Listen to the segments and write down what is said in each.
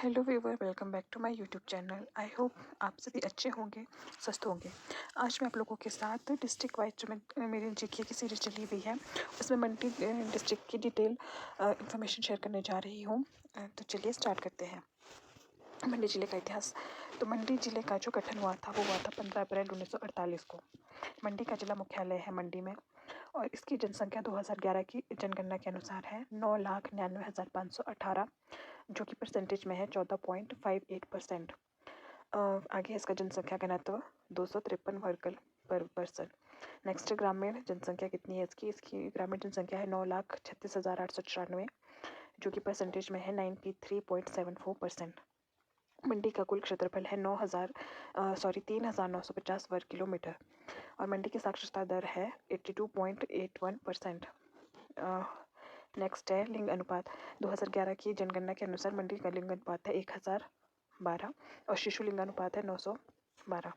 Hello viewer, welcome back to my YouTube channel. I hope आप सभी अच्छे होंगे, स्वस्थ होंगे। आज मैं आप लोगों के साथ डिस्ट्रिक्ट वाइज जो मेरी जीके की सीरीज चली हुई है उसमें मंडी डिस्ट्रिक्ट की डिटेल इंफॉर्मेशन शेयर करने जा रही हूँ। तो चलिए स्टार्ट करते हैं। मंडी जिले का इतिहास। तो मंडी जिले का जो गठन हुआ था वो हुआ था 15 अप्रैल 1948 को। मंडी का जिला मुख्यालय है मंडी में और इसकी जनसंख्या 2011 की जनगणना के अनुसार है 9,99,518, जो कि परसेंटेज में है 14.58%। आगे है इसका जनसंख्या घनत्व 253 वर्ग पर पर्सन। नेक्स्ट ग्रामीण जनसंख्या कितनी है इसकी ग्रामीण जनसंख्या है 9,36,894, जो कि परसेंटेज में है 93.74%। मंडी का कुल क्षेत्रफल है 3,950 वर्ग किलोमीटर और मंडी की साक्षरता दर है 82.81%। नेक्स्ट है लिंग अनुपात। 2011 की जनगणना के अनुसार मंडी का लिंग अनुपात है 1012 और शिशु लिंग अनुपात है 912।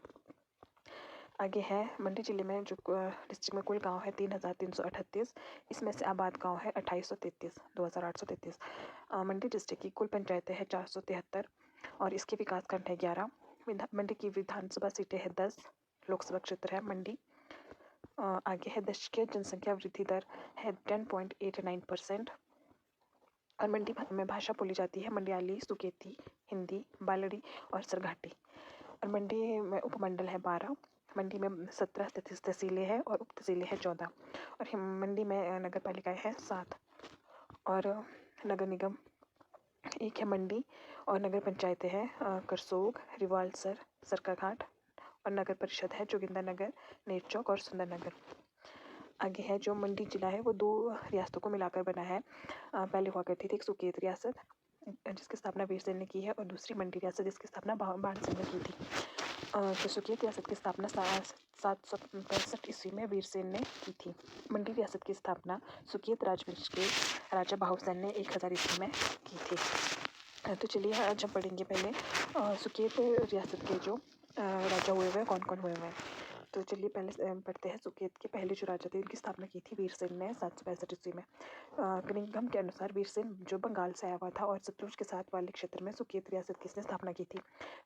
आगे है मंडी जिले में जो डिस्ट्रिक्ट में कुल गांव है 3,338, इसमें से आबाद गांव है 2833। मंडी डिस्ट्रिक्ट की कुल पंचायतें हैं 473 और इसके विकास खंड है 11। मंडी की विधानसभा सीटें हैं 10, लोकसभा क्षेत्र है मंडी। आगे है दशकीय जनसंख्या वृद्धि दर है 10.89% और मंडी में भाषा बोली जाती है मंडियाली, सुकेती, हिंदी, बालड़ी और सरघाटी। और मंडी में उपमंडल है 12। मंडी में 17 तहसीलें हैं और उप तहसीलें हैं 14 और मंडी में नगर पालिकाएँ हैं 7 और नगर निगम 1 है मंडी और नगर पंचायतें हैं करसोग, रिवालसर, सरकाघाट और नगर परिषद है जोगिंदरनगर, नेरचौक और सुंदरनगर। आगे है जो मंडी जिला है वो 2 रियासतों को मिलाकर बना है। पहले हुआ करती थी एक सुकेत रियासत जिसकी स्थापना वीर सेन ने की है और दूसरी मंडी रियासत जिसकी स्थापना बाण सिंह ने की थी। तो सुकेत रियासत की स्थापना 765 ईस्वी में वीर सेन ने की थी। मंडी रियासत की स्थापना सुकेत राजवंश के राजा बाहुसेन ने 1000 ईस्वी में की थी। तो चलिए आज हम पढ़ेंगे पहले सुकेत रियासत के जो राजा हुए हुए कौन कौन हुए हुए हैं। तो चलिए पहले पढ़ते हैं। सुकेत के पहले जो राजा थे इनकी स्थापना की थी वीर सेन ने 765 ईस्वी में। कनिंघम के अनुसार वीर सेन जो बंगाल से आया हुआ था और सतलुज के साथ वाले क्षेत्र में सुकेत रियासत की इसने स्थापना की थी।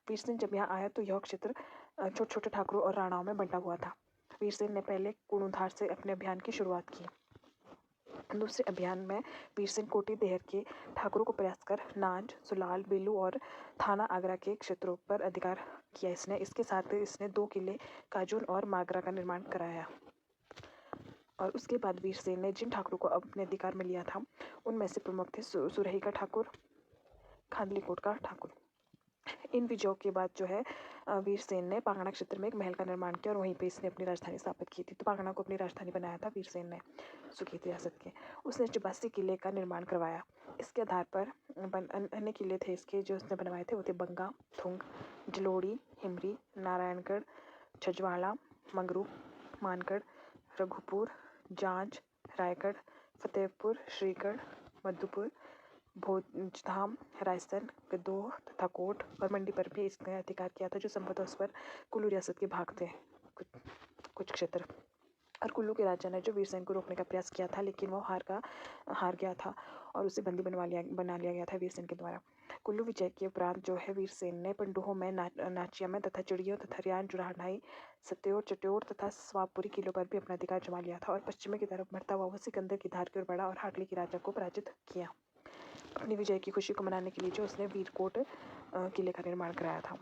वीर सेन जब यहाँ आया तो यह क्षेत्र छोटे छोटे ठाकुरों और राणाओं में बंटा हुआ था। वीर सेन ने पहले कुणुधार से अपने अभियान की शुरुआत की। दूसरे अभियान में वीर सेन कोटी देहर के ठाकुरों को प्रयास कर नाज, सुलाल, बेलू और थाना आगरा के क्षेत्रों पर अधिकार किया। इसके साथ इसने 2 किले काजून और मागरा का निर्माण कराया। और उसके बाद वीर सेन ने जिन ठाकुरों को अपने अधिकार में लिया था उनमें से प्रमुख थे सुरही का ठाकुर, खांदलीकोट का ठाकुर। इन विजयों के बाद जो है वीर सेन ने पांगणा क्षेत्र में एक महल का निर्माण किया और वहीं पे इसने अपनी राजधानी स्थापित की थी। तो पांगणा को अपनी राजधानी बनाया था वीर सेन ने सुकेत रियासत के। उसने 82 किले का निर्माण करवाया। इसके आधार पर अन्य किले थे इसके जो उसने बनवाए थे वो थे बंगा, थुंग, जलोड़ी, हिमरी, नारायणगढ़, छजवाड़ा, मंगरू, मानगढ़, रघुपुर, जांज, रायगढ़, फतेहपुर, श्रीगढ़, मधुपुर, भोजधाम, रायसन, गदोह तथा कोट और मंडी पर भी इसने अधिकार किया था जो संभवतः उस पर कुल्लू रियासत के भाग थे कुछ क्षेत्र। और कुल्लू के राजा ने जो वीर सेन को रोकने का प्रयास किया था लेकिन वो हार गया था और उसे बंदी बना लिया गया था वीर सेन के द्वारा। कुल्लू विजय के उपरांत जो है वीर सेन ने पंडोह में, नाचिया में तथा चिड़ियों तथा रियान, जुराहनाई, सत्योर, चट्योर तथा स्वापुरी किलों पर भी अपना अधिकार जमा लिया था और पश्चिम की तरफ बढ़ता हुआ वो सिकंदर की धार की ओर बढ़ा और हाटली के राजा को पराजित किया। अपनी विजय की खुशी को मनाने के लिए जो उसने वीरकोट किले का निर्माण कराया था।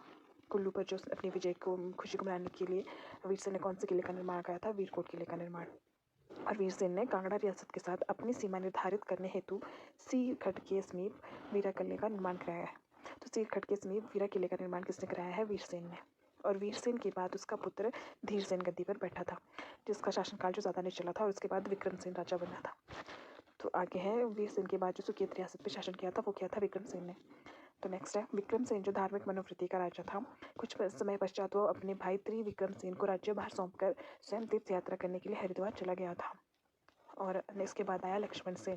कुल्लू पर जो अपनी विजय को खुशी को मनाने के लिए वीर सेन ने कौन से किले का निर्माण कराया था? वीरकोट किले का निर्माण। और वीर सेन ने कांगड़ा रियासत के साथ अपनी सीमा निर्धारित करने हेतु सीरखट के समीप वीरा किले का निर्माण कराया है। तो सीरखट के समीप वीरा किले का निर्माण किसने कराया है? वीर सेन ने। और वीर सेन के बाद उसका पुत्र धीर सेन गद्दी पर बैठा था जिसका शासनकाल जो ज़्यादा नहीं चला था और उसके बाद विक्रम सेन राजा बना था। तो आगे है वीर सेन के बाद जो सुकेत रियासत पर शासन किया था वो किया था विक्रम सेन ने। तो नेक्स्ट है विक्रम सेन जो धार्मिक मनोवृत्ति का राजा था। कुछ समय पश्चात वो अपने भाई त्रिविक्रम सेन को राज्य भार सौंपकर स्वयं तीर्थ यात्रा करने के लिए हरिद्वार चला गया था। और इसके बाद आया लक्ष्मण सेन।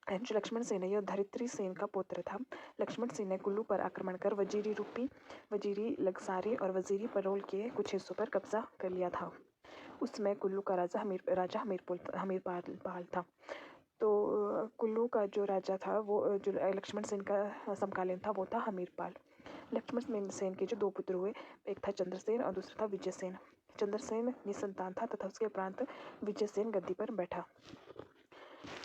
जो लक्ष्मण सेन है यह धरित्री सेन का पुत्र था। लक्ष्मण सेन ने कुल्लू पर आक्रमण कर वजीरी लगसारी और वजीरी परोल के कुछ हिस्सों पर कब्जा कर लिया था। उसमें कुल्लू का राजा हमीरपाल था। तो कुल्लू का जो राजा था वो जो लक्ष्मण सेन का समकालीन था वो था हमीरपाल। लक्ष्मण सेन के जो दो पुत्र हुए, एक था चंद्रसेन और दूसरा था विजयसेन। चंद्रसेन निसंतान था तथा उसके उपरांत विजयसेन गद्दी पर बैठा।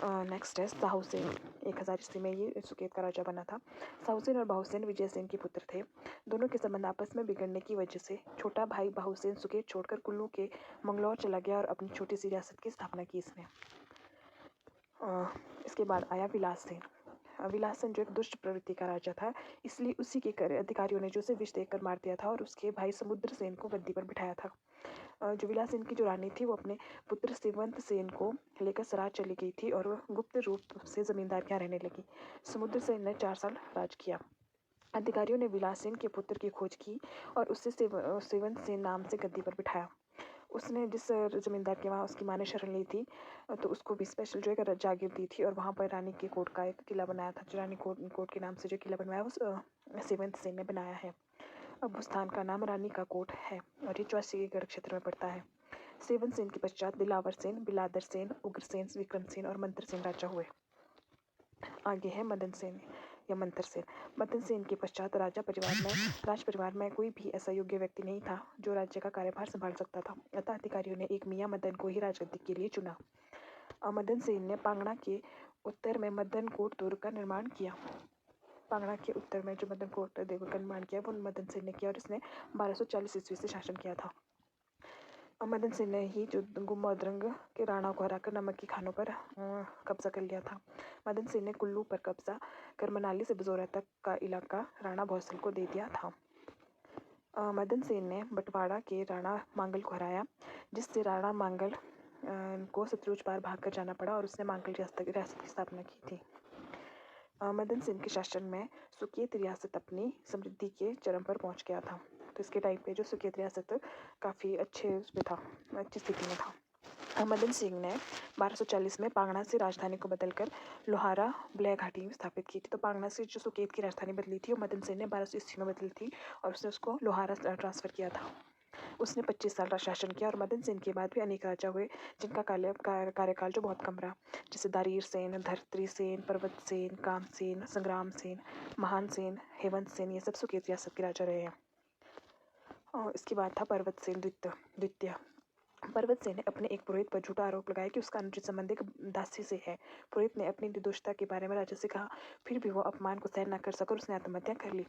नेक्स्ट है साहुसेन। 1000 ईस्वी में ये सुकेत का राजा बना था। साहुसेन और बाहुसेन विजयसेन के पुत्र थे। दोनों के संबंध आपस में बिगड़ने की वजह से छोटा भाई बाहुसेन सुकेत छोड़कर कुल्लू के मंगलौर चला गया और अपनी छोटी सी रियासत की स्थापना की इसने। इसके बाद आया विलाससेन। विलाससेन जो एक दुष्ट प्रवृत्ति का राजा था, इसलिए उसी के अधिकारियों ने जो उसे विष देकर मार दिया था और उसके भाई समुद्रसेन को गद्दी पर बिठाया था। जो विलाससेन की जो रानी थी वो अपने पुत्र सिवंत सेन को लेकर सराज चली गई थी और वह गुप्त रूप से जमींदार के यहाँ रहने लगी। समुद्रसेन ने 4 साल राज किया। अधिकारियों ने विलाससेन के पुत्र की खोज की और उससे सिवंत सेन नाम से गद्दी पर बिठाया। उसने जिस जमींदार के वहाँ उसकी माँ ने शरण ली थी, तो उसको भी स्पेशल जो है जागीर दी थी और वहाँ पर रानी के कोट का एक किला बनाया था। जो रानी कोट के नाम से जो किला बनवाया उस सिवंत सेन ने बनाया है। अब उस स्थान का नाम रानी का कोट है और ये चौसीगढ़ क्षेत्र में पड़ता है। सिवंत सेन के पश्चात दिलावर सेन, बिलादर सेन, उग्रसेन, विक्रम सेन और मंत्र सेन राजा हुए। आगे है मदन सेन या मंत्र सेन। मदन सेन के पश्चात राज परिवार में कोई भी ऐसा योग्य व्यक्ति नहीं था जो राज्य का कार्यभार संभाल सकता था। अतः अधिकारियों ने एक मियाँ मदन को ही राजगद्दी के लिए चुना। मदन सेन ने पांगणा के उत्तर में मदन कोट दुर्ग का निर्माण किया। पांगणा के उत्तर में जो मदन कोट दुर्ग का निर्माण किया वो मदन सेन ने किया और इसने 1240 ईस्वी से शासन किया था। मदन सेन ने ही जो गुमोदरंग के राणा को हराकर नमक की खानों पर कब्जा कर लिया था। मदन सेन ने कुल्लू पर कब्जा कर मनाली से बजौरा तक का इलाका राणा भौसल को दे दिया था। मदन सेन ने बटवाड़ा के राणा मांगल को हराया, जिससे राणा मांगल को सतलुज पार भागकर जाना पड़ा और उसने मांगल रियासत की स्थापना की थी। मदन सेन के शासन में सुकेत रियासत अपनी समृद्धि के चरम पर पहुंच गया था। तो इसके टाइम पे जो सुकेत रियासत काफ़ी अच्छी स्थिति में था। मदन सिंह ने 1240 में पांगणा से राजधानी को बदलकर लोहारा ब्लय घाटी स्थापित की थी। तो पांगणा से जो सुकेत की राजधानी बदली थी वो मदन सिंह ने 1200 ईस्वी में बदली थी और उसने उसको लोहारा ट्रांसफ़र किया था। उसने 25 साल शासन किया और मदन सेन के बाद भी अनेक राजा हुए जिनका कार्यकाल जो बहुत कम रहा, जैसे दारीर सेन, धर्त्री सेन, पर्वत सेन, कामसेन, संग्राम सेन, महान सेन, हेमंत सेन, ये सब सुकेत रियासत के राजा रहे हैं। और इसके बाद था पर्वत सेन द्वितीय। पर्वत सेन ने अपने एक पुरोहित पर झूठा आरोप लगाया कि उसका अनुचित संबंध एक दासी से है। पुरोहित ने अपनी निर्दोषता के बारे में राजा से कहा, फिर भी वो अपमान को सहन न कर सका और उसने आत्महत्या कर ली।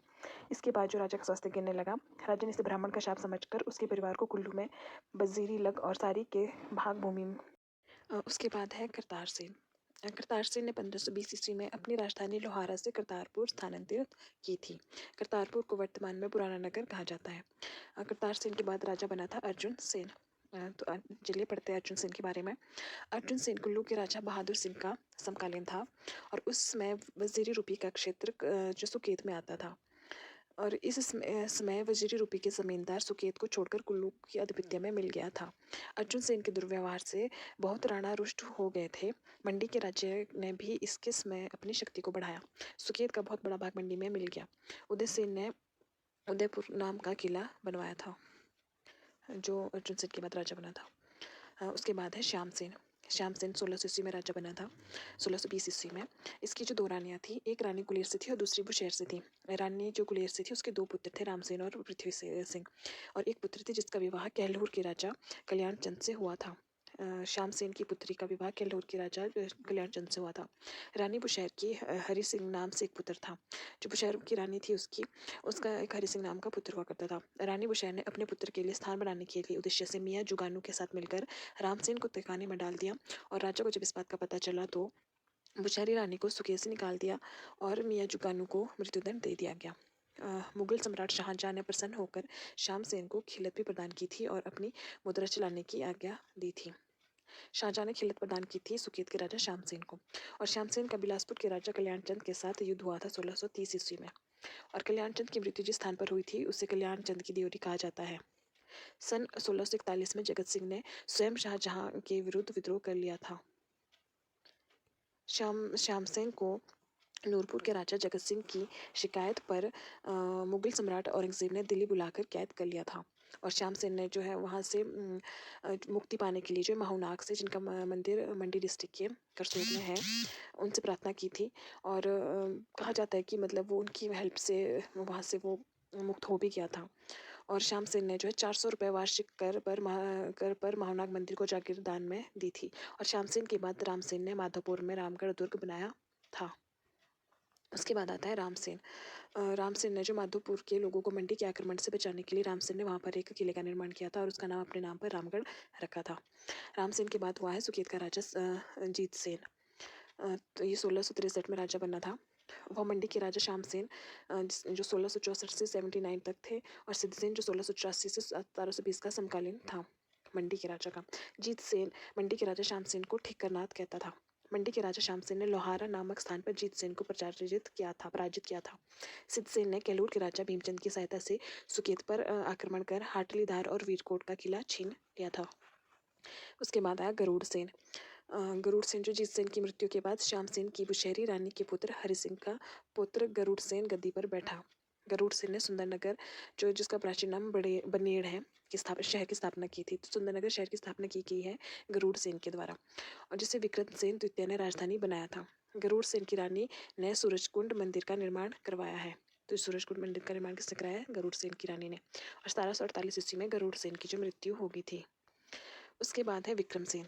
इसके बाद जो राजा का स्वास्थ्य गिरने लगा, राजा ने इसे ब्राह्मण का शाप समझकर उसके परिवार को कुल्लू में बजीरी लग और सारी के भाग भूमि में। उसके बाद है करतार सेन। करतार सेन ने 1520 ईस्वी में अपनी राजधानी लोहारा से करतारपुर स्थानांतरित की थी। करतारपुर को वर्तमान में पुराना नगर कहा जाता है। करतार सेन के बाद राजा बना था अर्जुन सेन। तो चलिए पढ़ते हैं अर्जुन सेन के बारे में। अर्जुन सेन कुल्लू के राजा बहादुर सिंह का समकालीन था और उसमें वजीरी रूपी का क्षेत्र जो सुकेत में आता था और इस समय वजीरी रूपी के जमींदार सुकेत को छोड़कर कुल्लू की आधिपत्य में मिल गया था। अर्जुन सेन के दुर्व्यवहार से बहुत राणा रुष्ट हो गए थे। मंडी के राज्य ने भी इसके समय अपनी शक्ति को बढ़ाया। सुकेत का बहुत बड़ा भाग मंडी में मिल गया। उदय सेन ने उदयपुर नाम का किला बनवाया था जो अर्जुन सेन के बाद राजा बना था। उसके बाद है श्याम सेन। श्याम सेन 1600 ईस्वी में राजा बना था, 1620 ईस्वी में। इसकी जो 2 रानियाँ थी, एक रानी गुलेर से थी और दूसरी बुशहर से थी। रानी जो गुलेर से थी उसके 2 पुत्र थे, रामसेन और पृथ्वी सिंह, और एक पुत्र थी जिसका विवाह केहलूर के राजा कल्याण चंद से हुआ था। श्याम सेन की पुत्री का विवाह केहलूर के राजा कल्याण चंद से हुआ था। रानी बुशहर की हरि सिंह नाम से एक पुत्र था। जो बुशहर की रानी थी उसका एक हरि सिंह नाम का पुत्र हुआ करता था। रानी बुशहर ने अपने पुत्र के लिए स्थान बनाने के लिए उद्देश्य से मियाँ जुगानू के साथ मिलकर रामसेन को तहखाने में डाल दिया और राजा को जब इस बात का पता चला तो बुशहरी रानी को सुकेत से निकाल दिया और मियाँ जुगानू को मृत्युदंड दे दिया गया। मुगल सम्राट शाहजहां ने प्रसन्न होकर श्याम सेन को खिलत भी प्रदान की थी और अपनी मुद्रा चलाने की आज्ञा दी थी। शाहजहां ने खिलत प्रदान की थी सुकेत के राजा श्याम सेन को, और श्याम सेन का बिलासपुर के राजा कल्याण चंद के साथ युद्ध हुआ था 1630 ईस्वी में, और कल्याण चंद की मृत्यु जिस स्थान पर हुई थी उसे कल्याण चंद की देवरी कहा जाता है। सन 1641 में जगत सिंह ने स्वयं शाहजहां के विरुद्ध विद्रोह कर लिया था। श्याम सेन को नूरपुर के राजा जगत सिंह की शिकायत पर मुगल सम्राट औरंगजेब ने दिल्ली बुलाकर कैद कर लिया था। और श्याम सेन ने जो है वहाँ से मुक्ति पाने के लिए जो महोनाग से, जिनका मंदिर मंडी डिस्ट्रिक्ट के करसोग में है, उनसे प्रार्थना की थी। और कहा जाता है कि मतलब वो उनकी हेल्प से वहाँ से वो मुक्त हो भी गया था। और श्याम सेन ने जो है 400 रुपये वार्षिक कर पर महोनाग मंदिर को जागीर दान में दी थी। और श्याम सेन के बाद रामसेन ने माधोपुर में रामगढ़ दुर्ग बनाया था। उसके बाद आता है रामसेन। रामसेन ने जो माधोपुर के लोगों को मंडी के आक्रमण से बचाने के लिए रामसेन ने वहाँ पर एक किले का निर्माण किया था और उसका नाम अपने नाम पर रामगढ़ रखा था। रामसेन के बाद हुआ है सुकेत का राजा जीत सेन। तो ये 1663 में राजा बना था। वह मंडी के राजा श्याम सेन जो 1664 से 79 तक थे, और सिद्धसेन जो 1684 से 1720 का समकालीन था मंडी के राजा का। जीत सेन मंडी के राजा श्याम सेन को ठिक्करनाथ कहता था। मंडी के राजा श्याम सेन ने लोहारा नामक स्थान पर जीत सेन को पराजित किया था। सिद्धसेन ने केलूर के राजा भीमचंद की सहायता से सुकेत पर आक्रमण कर हाटलीधार और वीरकोट का किला छीन लिया था। उसके बाद आया गरुड़ सेन। गरुड़ सेन जो जीत सेन की मृत्यु के बाद श्याम सेन की बुशहरी रानी के पुत्र हरि सिंह का पुत्र गरुड़ सेन गद्दी पर बैठा। गरुड़ सेन ने सुंदरनगर, जो जिसका प्राचीन नाम बनेड़ है, शहर की स्थापना की थी। तो सुंदरनगर शहर की स्थापना की गई है गरुड़ सेन के द्वारा, और जिसे विक्रम सेन द्वितीय ने राजधानी बनाया था। गरुड़ सेन की रानी ने सूरजकुंड मंदिर का निर्माण करवाया है। तो सूरजकुंड मंदिर का निर्माण किसने कराया है? गरुड़ सेन की रानी ने। और 1748 ईस्वी में गरुड़ सेन की जो मृत्यु हो गई थी। उसके बाद है विक्रम सेन।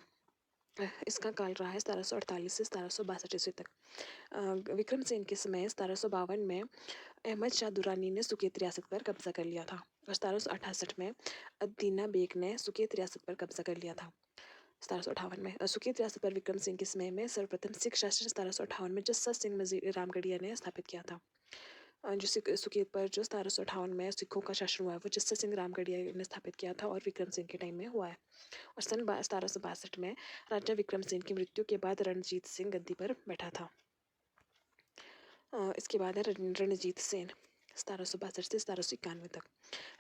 इसका काल रहा है 1748 से 1762 ईस्वी तक। विक्रम सेन के समय 1752 में अहमद शाह दुरानी ने सुकेत रियासत पर कब्जा कर लिया था, और 1768 में अदीना बेग ने सुकेत रियासत पर कब्जा कर लिया था। 1758 में सुकेत रियासत पर विक्रम सिंह के समय में सर्वप्रथम सिख शासन 1758 में जस्सा सिंह रामगढ़िया ने स्थापित किया था। जो सुकेत पर जो 1758 में सिखों का शासन हुआ है वो जस्सा सिंह रामगढ़िया ने स्थापित किया था, और विक्रम सिंह के टाइम में हुआ है। और सन 1762 में राजा विक्रम सिंह की मृत्यु के बाद रणजीत सिंह गद्दी पर बैठा था। इसके बाद है रणजीत सेन 1762 से 1791 तक।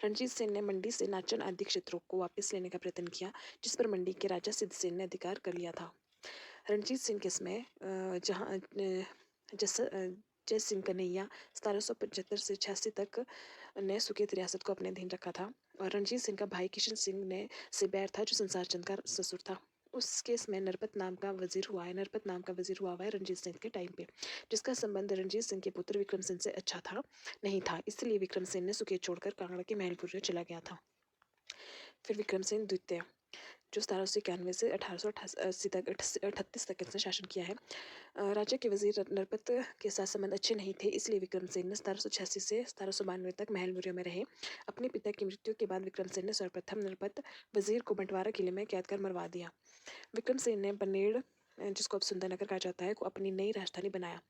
रणजीत सेन ने मंडी से नाचन आदि क्षेत्रों को वापस लेने का प्रयत्न किया, जिस पर मंडी के राजा सिद्धसेन ने अधिकार कर लिया था। रणजीत सिंह के समय जहाँ जय सिंह कन्हैया 1775 से 86 तक ने सुकेत रियासत को अपने अधीन रखा था। और रणजीत सिंह का भाई किशन सिंह ने से बैर था, जो संसार चंद का ससुर था। उस केस में नरपत नाम का वजीर हुआ है रणजीत सिंह के टाइम पे, जिसका संबंध रणजीत सिंह के पुत्र विक्रम सिंह से अच्छा था नहीं था, इसलिए विक्रम सिंह ने सुकेत छोड़कर कांगड़ा के महलपुर चला गया था। फिर विक्रम सिंह द्वितीय जो 1791 से 1888 तक 38 तक इसने शासन किया है। राजा के वजीर नरपत के साथ संबंध अच्छे नहीं थे, इसलिए विक्रम सिंह ने 1786 से 1792 तक महलमुरिया में रहे। अपने पिता की मृत्यु के बाद विक्रम सिंह ने सर्वप्रथम नरपत वजीर को बंटवारा किले में कैद कर मरवा दिया। विक्रम सिंह ने बनेड़, जिसको अब सुंदरनगर कहा जाता है, को अपनी नई राजधानी बनाया।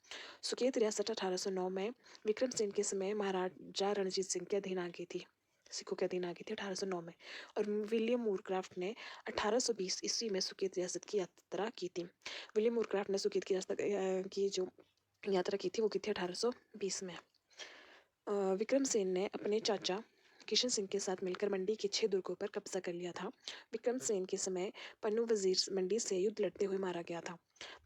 सुकेत रियासत 1809 में विक्रम सिंह के समय महाराजा रणजीत सिंह के अधीन आ गई थी, सिखों के अधीन आ गई थी 1809 में। और विलियम मूरक्राफ्ट ने 1820 ईस्वी में सुकेत रियासत की यात्रा की थी। विलियम मूरक्राफ्ट ने सुकेत की जो यात्रा की थी वो की थी 1820 में। विक्रम सेन ने अपने चाचा किशन सिंह के साथ मिलकर मंडी के 6 दुर्गों पर कब्जा कर लिया था। विक्रम सेन के समय पन्नू वजीर मंडी से युद्ध लड़ते हुए मारा गया था।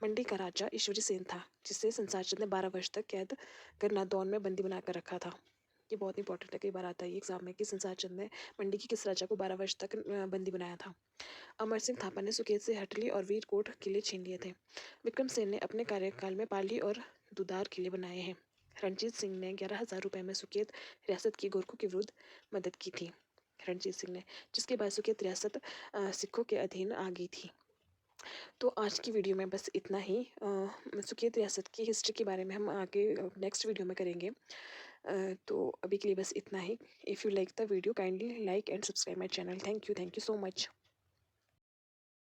मंडी का राजा ईश्वरी सेन था, जिसे संसार चंद ने 12 वर्ष तक कैद कर नादौन में बंदी बनाकर रखा था। ये बहुत इंपॉर्टेंट है, कई बार आता है ये एग्जाम में कि संसार चंद ने मंडी के किस राजा को 12 वर्ष तक बंदी बनाया था। अमर सिंह थापा ने सुकेत से हटली और वीरकोट किले छीन लिए थे। विक्रम सेन ने अपने कार्यकाल में पाली और दुदार किले बनाए हैं। रणजीत सिंह ने 11,000 रुपये में सुकेत रियासत की गोरखों के विरुद्ध मदद की थी, रणजीत सिंह ने, जिसके बाद सुकेत रियासत सिखों के अधीन आ गई थी। तो आज की वीडियो में बस इतना ही। सुकेत रियासत की हिस्ट्री के बारे में हम आगे नेक्स्ट वीडियो में करेंगे। तो अभी के लिए बस इतना ही। If you like the video kindly like and subscribe my channel. Thank you so much.